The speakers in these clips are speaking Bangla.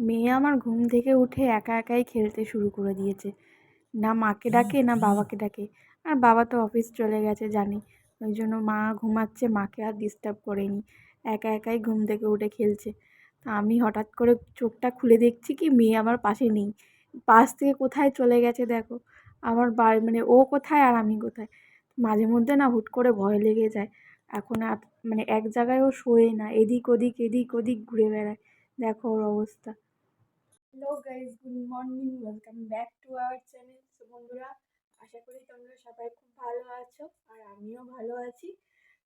মেয়ে আমার ঘুম থেকে উঠে একা একাই খেলতে শুরু করে দিয়েছে। না মাকে ডাকে না বাবাকে ডাকে। আর বাবা তো অফিস চলে গেছে জানি, ওই জন্য মা ঘুমাচ্ছে, মাকে আর ডিস্টার্ব করেনি। একা একাই ঘুম থেকে উঠে খেলছে। তা আমি হঠাৎ করে চোখটা খুলে দেখছি কি মেয়ে আমার পাশে নেই। পাশ থেকে কোথায় চলে গেছে দেখো। আমার মানে ও কোথায় আর আমি কোথায়। মাঝে মধ্যে না হুট করে ভয় লেগে যায়। এখন আর মানে এক জায়গায় ও শোয়ে না, এদিক ওদিক এদিক ওদিক ঘুরে বেড়ায়। দেখো ওর অবস্থা। Hello guys, good morning, welcome back to our channel. So বন্ধুরা, আশা করি তোমরা সবাই খুব ভালো আছো আর আমিও ভালো আছি।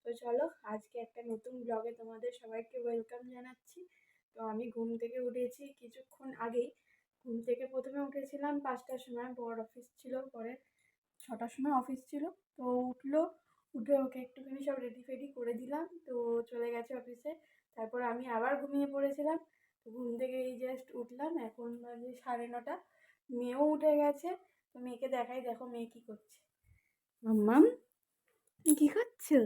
তো চলো আজকে একটা নতুন ব্লগে তোমাদের সবাইকে ওয়েলকাম জানাচ্ছি। তো আমি ঘুম থেকে উঠেছি কিছুক্ষণ আগেই। ঘুম থেকে প্রথমে উঠেছিলাম 5টার সময়, বড় অফিস ছিল, পরে 6টার সময় অফিস ছিল। তো উঠলো, উঠে ওকে একটুখানি সব রেডি ফেডি করে দিলাম, তো চলে গেছে অফিসে। তারপর আমি আবার ঘুমিয়ে পড়েছিলাম। তো ঘুম থেকে এই জাস্ট উঠলাম, এখন বাজে 9:30। মেয়েও উঠে গেছে। তো মেয়েকে দেখাই, দেখো মেয়ে কি করছে। মাম্মাম, তুমি কি করছো?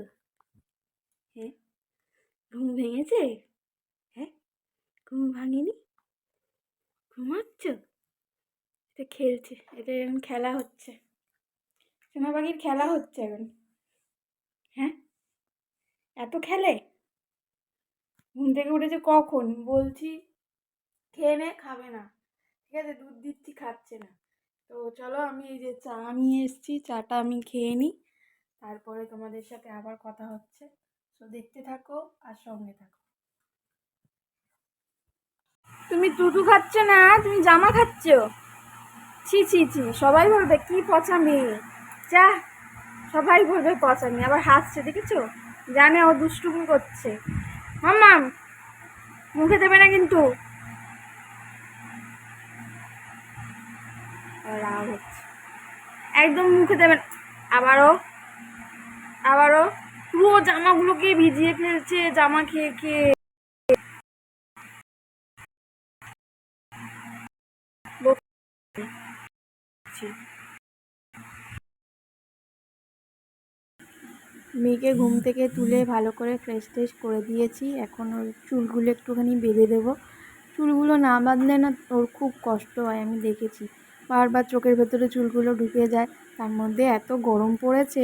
হ্যাঁ, ঘুম ভেঙেছে? হ্যাঁ, ঘুম ভাঙেনি? ঘুমাচ্ছ? এটা খেলছে, এটা এখন খেলা হচ্ছে, সোনা পাখির খেলা হচ্ছে এখন। হ্যাঁ, এত খেলে? ঘুম থেকে উঠেছে কখন বলছি, খেয়ে নে, খাবে না। ঠিক আছে, দুধ দিচ্ছি, খাচ্ছে না। তো চলো আমি এই যে চা নিয়ে এসেছি, চাটা আমি খেয়ে নিই, তারপরে তোমাদের সাথে আবার কথা হচ্ছে। তো দেখতে থাকো আর সঙ্গে থাকো। তুমি টুটু খাচ্ছ না, তুমি জামা খাচ্ছ। ছি ছি ছি, সবাই বলবে কি পচা মেয়ে। যা, সবাই বলবে পচা মেয়ে, আবার হাসছে দেখেছো, জানে ও দুষ্টুমি করছে। মাম্মাম, মুখে দেবে না কিন্তু। রাগ হচ্ছে, একদম মুখে দেবে না। আবারও আবারও পুরো জামাগুলোকে ভিজিয়ে ফেলছে, জামা খেয়ে খেয়ে। মেয়েকে ঘুম থেকে তুলে ভালো করে ফ্রেশ ট্রেশ করে দিয়েছি। এখন ওর চুলগুলো একটুখানি বেঁধে দেবো। চুলগুলো না বাঁধলে না ওর খুব কষ্ট হয়, আমি দেখেছি। বারবার চোখের ভেতরে চুলগুলো ঢুকে যায়, তার মধ্যে এত গরম পড়েছে,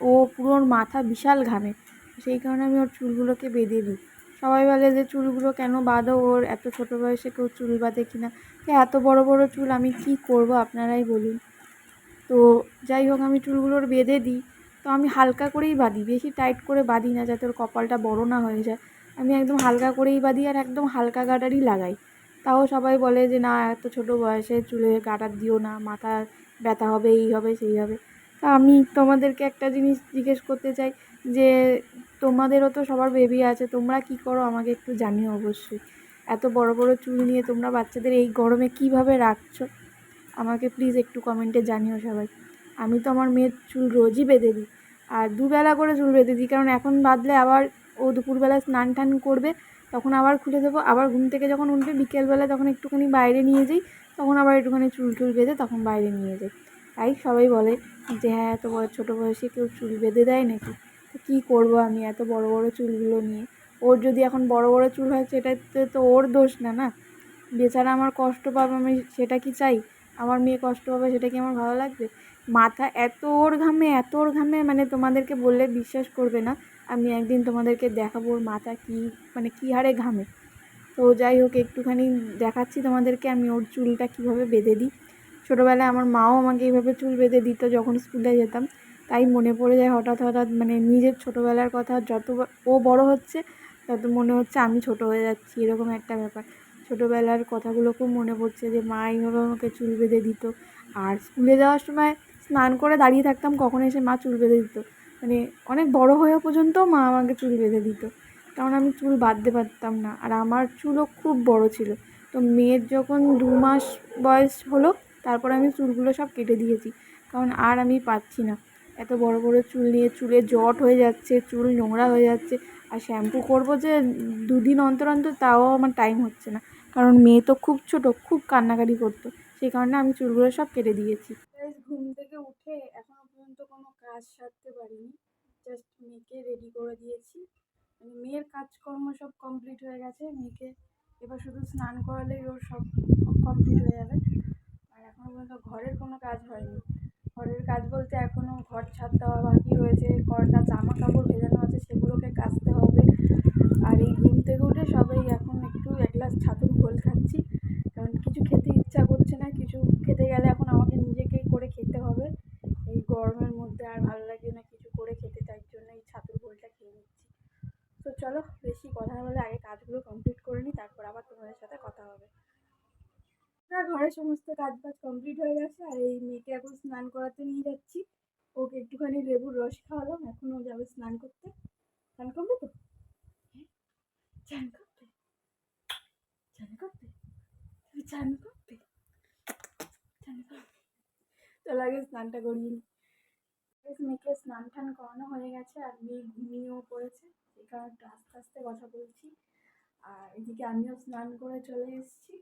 ও পুরো ওর মাথা বিশাল ঘামে। সেই কারণে আমি ওর চুলগুলোকে বেঁধে দিই। সবাই বলে যে চুলগুলো কেন বাঁধো, ওর এত ছোটো বয়সে কেউ চুল বাঁধে কিনা। এত বড় বড় চুল আমি কি করব আপনারাই বলুন। তো যাই হোক, আমি চুলগুলোর বেঁধে দিই। তো আমি হালকা করেই বাঁধি, বেশি টাইট করে বাঁধি না, যাতে ওর কপালটা বড় না হয়ে যায়। আমি একদম হালকা করেই বাঁধি আর একদম হালকা গার্ডারই লাগাই। তাও সবাই বলে যে না, এত ছোটো বয়সে চুলে গার্ডার দিও না, মাথা ব্যথা হবে, এই হবে সেই হবে। তা আমি তোমাদেরকে একটা জিনিস জিজ্ঞেস করতে চাই, যে তোমাদেরও তো সবার বেবি আছে, তোমরা কি করো আমাকে একটু জানিও অবশ্যই। এত বড় বড় চুল নিয়ে তোমরা বাচ্চাদের এই গরমে কিভাবে রাখছো আমাকে প্লিজ একটু কমেন্টে জানিও সবাই। আমি তো আমার মেয়ের চুল রোজই বেঁধে দিই, আর দুবেলা করে চুল বেঁধে দিই, কারণ এখন বাঁধলে আবার ও দুপুরবেলা স্নান টান করবে, তখন আবার খুলে দেবো। আবার ঘুম থেকে যখন উঠবে বিকেলবেলা তখন একটুখানি বাইরে নিয়ে যাই, তখন আবার একটুখানি চুল টুল বেঁধে তখন বাইরে নিয়ে যাই। তাই সবাই বলে যে হ্যাঁ, এত ছোটো বয়সে কেউ চুল বেঁধে দেয় নাকি। তো কী করবো আমি এত বড় বড় চুলগুলো নিয়ে। ওর যদি এখন বড় বড় চুল হয় সেটাতে তো ওর দোষ না, না। বেচারা আমার কষ্ট পাবে, আমি সেটা কি চাই? আমার মেয়ে কষ্ট পাবে সেটা কি আমার ভালো লাগবে? মাথা এত ওর ঘামে, এত ওর ঘামে, মানে তোমাদেরকে বললে বিশ্বাস করবে না। আমি একদিন তোমাদেরকে দেখাবো ওর মাথা কি, মানে কী হারে ঘামে। তো যাই হোক, একটুখানি দেখাচ্ছি তোমাদেরকে আমি ওর চুলটা কীভাবে বেঁধে দিই। ছোটোবেলায় আমার মাও আমাকে এইভাবে চুল বেঁধে দিত যখন স্কুলে যেতাম। তাই মনে পড়ে যায় হঠাৎ হঠাৎ, মানে নিজের ছোটোবেলার কথা। যত ও বড় হচ্ছে তত মনে হচ্ছে আমি ছোট হয়ে যাচ্ছি, এরকম একটা ব্যাপার। ছোটোবেলার কথাগুলো খুব মনে পড়ছে, যে মা এইভাবে আমাকে চুল বেঁধে দিত। আর স্কুলে যাওয়ার সময় স্নান করে দাঁড়িয়ে থাকতাম কখন এসে মা চুল বেঁধে দিত। মানে অনেক বড় হয়ে পর্যন্ত মা আমাকে চুল বেঁধে দিত, কারণ আমি চুল বাঁধতে পারতাম না। আর আমার চুলও খুব বড় ছিল। তো মেয়ের যখন 2 মাস বয়স হলো, তারপর আমি চুলগুলো সব কেটে দিয়েছি, কারণ আর আমি পাচ্ছি না। এত বড় বড় চুল নিয়ে চুলে জট হয়ে যাচ্ছে, চুল নোংরা হয়ে যাচ্ছে। আর শ্যাম্পু করবো যে 2 দিন অন্তর অন্তর, তাও আমার টাইম হচ্ছে না, কারণ মেয়ে তো খুব ছোট, খুব কান্নাকাটি করতো। সেই কারণে আমি চুলগুলো সব কেটে দিয়েছি। ঘুম থেকে উঠে এখনো পর্যন্ত কোনো কাজ সারতে পারিনি, জাস্ট মেয়েকে রেডি করে দিয়েছি। মানে মেয়ের কাজকর্ম সব কমপ্লিট হয়ে গেছে, মেয়েকে এবার শুধু স্নান করালেই ওর সব কমপ্লিট হয়ে যাবে। আর এখনও পর্যন্ত ঘরের কোনো কাজ হয়নি। ঘরের কাজ বলতে এখনও ঘর ছাদ দেওয়া বাকি রয়েছে, কটা জামা কাপড় ভেজানো আছে সেগুলোকে কাচতে হবে। আর এই ঘুম থেকে উঠে সবাই এখন একটু এক গ্লাস ছাতুর ঘোল খাচ্ছি, কারণ কিছু খেতে ইচ্ছা করছে না। কিছু খেতে গেলে এখন আমাকে নিজেকেই করে খেতে হবে। এই গরমের মধ্যে আর ভালো লাগে না কিছু করে খেতে, তাই জন্য এই ছাতুর ঘোলটা খেয়ে নিচ্ছি। তো চলো বেশি কথা বলে আগে কাজগুলো কমপ্লিট করে নিই, তারপর আবার তোমাদের সাথে কথা হবে। না, ঘরের সমস্ত কাজ বাজ কমপ্লিট হয়ে গেছে। আর এই মেয়েকে এখন স্নান করাতে নিয়ে যাচ্ছি। ওকে একটুখানি লেবুর রস খাওয়ালাম, এখন ও যাবে স্নান করতে। স্নান করবে তো? চান করতে চান করতে তুমি চান করতে চান করতে চলো আগে স্নানটা করিয়ে নিই। মেয়েকে স্নান টান করানো হয়ে গেছে, আর মেয়ে ঘুমিয়েও পড়েছে, সেই কারণে একটু আস্তে আস্তে কথা বলছি। আর এদিকে আমিও স্নান করে চলে এসেছি।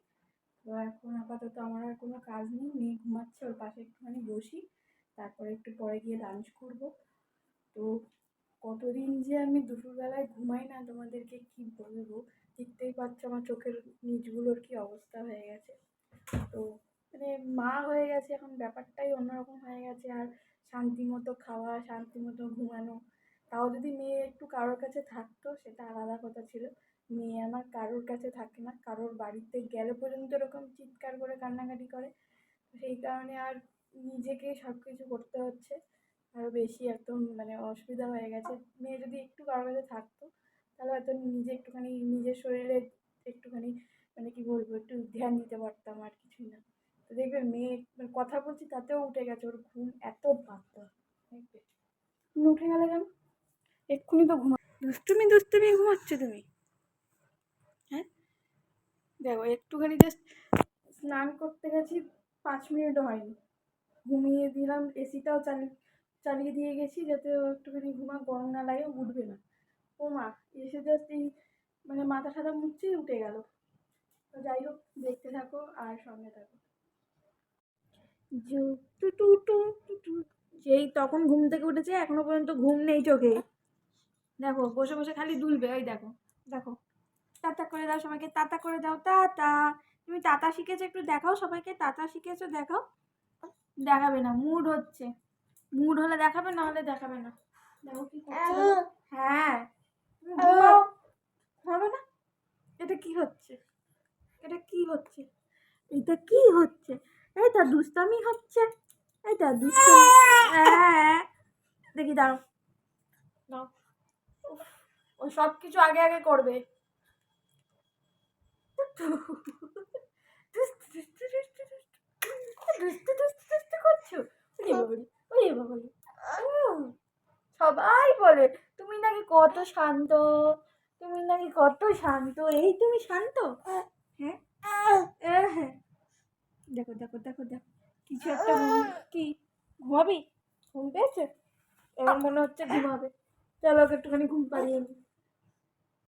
তো এখন আপাতত আমার আর কোনো কাজ নেই, মেয়ে ঘুমাচ্ছে, ওর পাশে একটুখানি বসি, তারপরে একটু পরে গিয়ে লাঞ্চ করব। তো কতদিন যে আমি দুপুরবেলায় ঘুমাই না, তোমাদেরকে কি বলবো। দেখতেই পাচ্ছ আমার চোখের নিচগুলোর কি অবস্থা হয়ে গেছে। তো মানে মা হয়ে গেছে এখন, ব্যাপারটাই অন্যরকম হয়ে গেছে। আর শান্তি মতো খাওয়া, শান্তি মতো ঘুমানো। তাও যদি মেয়ে একটু কারোর কাছে থাকতো সেটা আলাদা কথা ছিল। মেয়ে আমার কারোর কাছে থাকে না, কারোর বাড়িতে গেলে পর্যন্ত এরকম চিৎকার করে কান্নাকাটি করে। সেই কারণে আর নিজেকেই সব কিছু করতে হচ্ছে। আরও বেশি একদম মানে অসুবিধা হয়ে গেছে। মেয়ে যদি একটু কারোর কাছে থাকতো তাহলে হয়তো নিজে একটুখানি নিজের শরীরে একটুখানি মানে কি বলবো একটু ধ্যান দিতে পারতাম, আর কিছুই না। তো দেখবে মেয়ে মানে কথা বলছি তাতেও উঠে গেছে, ওর ঘুম এত পাতলা। দেখবে তুমি উঠে গেলে কেন? এক্ষুনি তো ঘুমা দুষ্টুমি দুষ্টুমি ঘুমাচ্ছ তুমি। হ্যাঁ দেখো একটুখানি জাস্ট স্নান করতে গেছি, 5 মিনিটও হয়নি, ঘুমিয়ে দিলাম। এসিটাও চালিয়ে দিয়ে গেছি যাতে ও একটুখানি গরম না লাগে, উঠবে না। ও মা এসে জাস্ট এই মানে মাথা সাথা মুছছেই উঠে গেল। তো যাই হোক, দেখতে থাকো আর সঙ্গে থাকো। যেই তখন ঘুম থেকে উঠেছে, এখনো পর্যন্ত ঘুম নেই চোখে। দেখো বসে বসে খালি দুলবে, ওই দেখো দেখো। টাটা করে দাও সবাইকে, টাটা করে দাও, টাটা। তুমি টাটা শিখেছো, একটু দেখাও সবাইকে, টাটা শিখেছো দেখাও। দেখাবে না, মুড হচ্ছে, মুড হলে দেখাবে, না হলে দেখাবে না। দেখো কি করছে। হ্যাঁ হবে না। এটা কি হচ্ছে, এটা কি হচ্ছে, এটা কি হচ্ছে? এইটা দুষ্টামি হচ্ছে, এইটা দুষ্টামি। দেখি দাঁড়াও, দাও। ও সব কিছু আগে আগে করবে। করছো সবাই বলে তুমি নাকি কত শান্ত, তুমি নাকি কত শান্ত। এই তুমি শান্ত? হ্যাঁ হ্যাঁ। দেখো দেখো দেখো দেখো, কিছু একটা কি ঘুমাবি? ঘুম পেয়েছে? এবার মনে হচ্ছে ঘুমাবে। চলো ওকে একটুখানি ঘুম পাড়িয়ে নি।